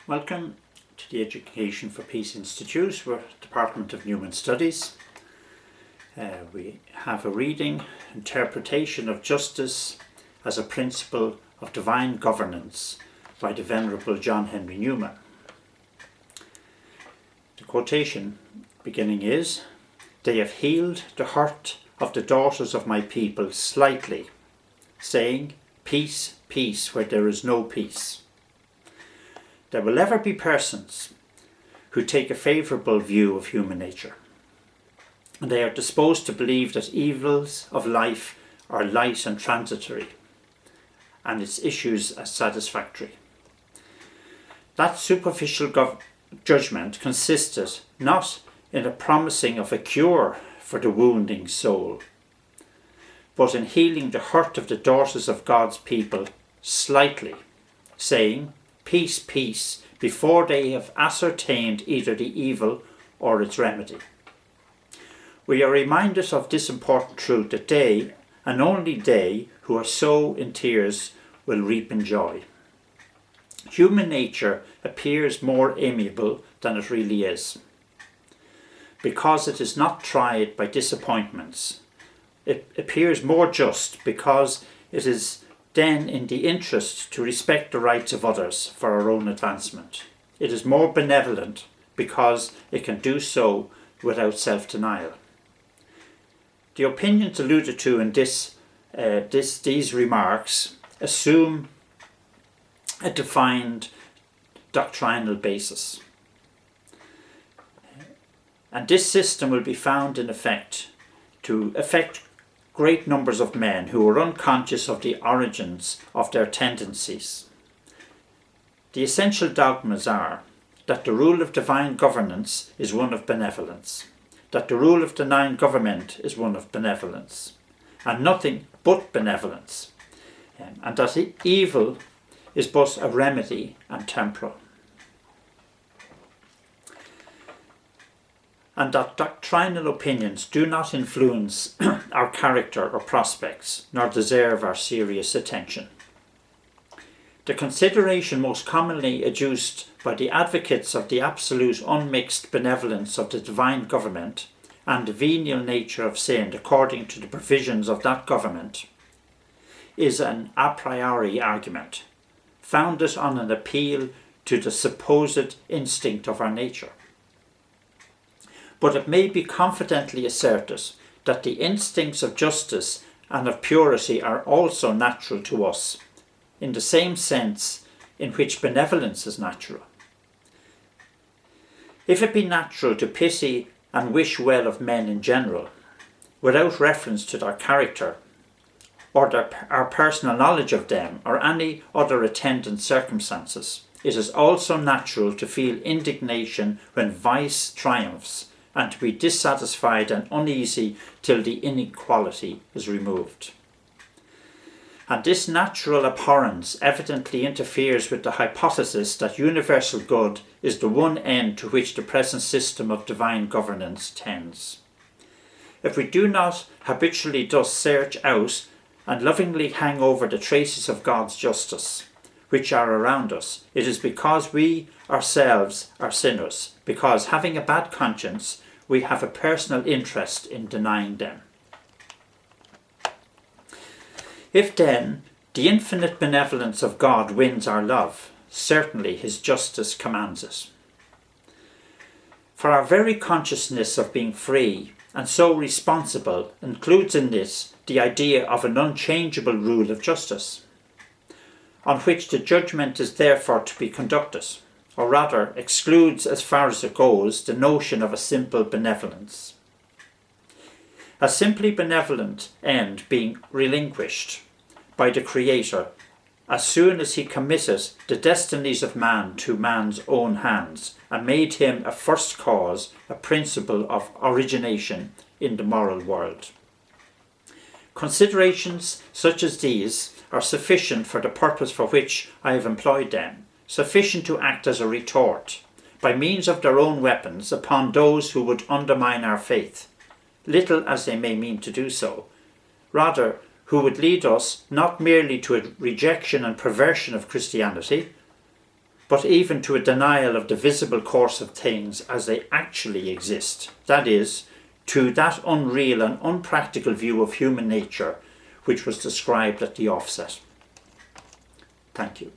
Welcome to the Education for Peace Institute. We're Department of Newman Studies. We have a reading, Interpretation of Justice as a Principle of Divine Governance by the Venerable John Henry Newman. The quotation beginning is, "They have healed the hurt of the daughters of my people slightly, saying, peace, peace, where there is no peace." There will ever be persons who take a favourable view of human nature, and they are disposed to believe that evils of life are light and transitory, and its issues as satisfactory. That superficial judgment consisted not in a promising of a cure for the wounding soul, but in healing the hurt of the daughters of God's people slightly, saying, peace, peace, before they have ascertained either the evil or its remedy. We are reminded of this important truth that they, and only they, who are sow in tears will reap in joy. Human nature appears more amiable than it really is, because it is not tried by disappointments. It appears more just because it is then in the interest to respect the rights of others for our own advancement. It is more benevolent because it can do so without self-denial. The opinions alluded to in these remarks assume a defined doctrinal basis. And this system will be found in effect to affect great numbers of men who are unconscious of the origins of their tendencies. The essential dogmas are that the rule of divine governance is one of benevolence, that the rule of divine government is one of benevolence, and nothing but benevolence, and that evil is but a remedy and temporal. And that doctrinal opinions do not influence our character or prospects, nor deserve our serious attention. The consideration most commonly adduced by the advocates of the absolute unmixed benevolence of the divine government and the venial nature of sin according to the provisions of that government is an a priori argument, founded on an appeal to the supposed instinct of our nature. But it may be confidently asserted that the instincts of justice and of purity are also natural to us, in the same sense in which benevolence is natural. If it be natural to pity and wish well of men in general, without reference to their character, or our personal knowledge of them, or any other attendant circumstances, it is also natural to feel indignation when vice triumphs, and to be dissatisfied and uneasy till the inequality is removed. And this natural abhorrence evidently interferes with the hypothesis that universal good is the one end to which the present system of divine governance tends. If we do not habitually thus search out and lovingly hang over the traces of God's justice, which are around us, it is because we ourselves are sinners, because having a bad conscience, we have a personal interest in denying them. If then the infinite benevolence of God wins our love, certainly his justice commands it. For our very consciousness of being free and so responsible includes in this the idea of an unchangeable rule of justice, on which the judgment is therefore to be conducted, or rather excludes as far as it goes the notion of a simple benevolence. A simply benevolent end being relinquished by the Creator as soon as he committed the destinies of man to man's own hands and made him a first cause, a principle of origination in the moral world. Considerations such as these are sufficient for the purpose for which I have employed them, sufficient to act as a retort, by means of their own weapons, upon those who would undermine our faith, little as they may mean to do so, rather who would lead us not merely to a rejection and perversion of Christianity, but even to a denial of the visible course of things as they actually exist. That is, to that unreal and unpractical view of human nature which was described at the offset. Thank you.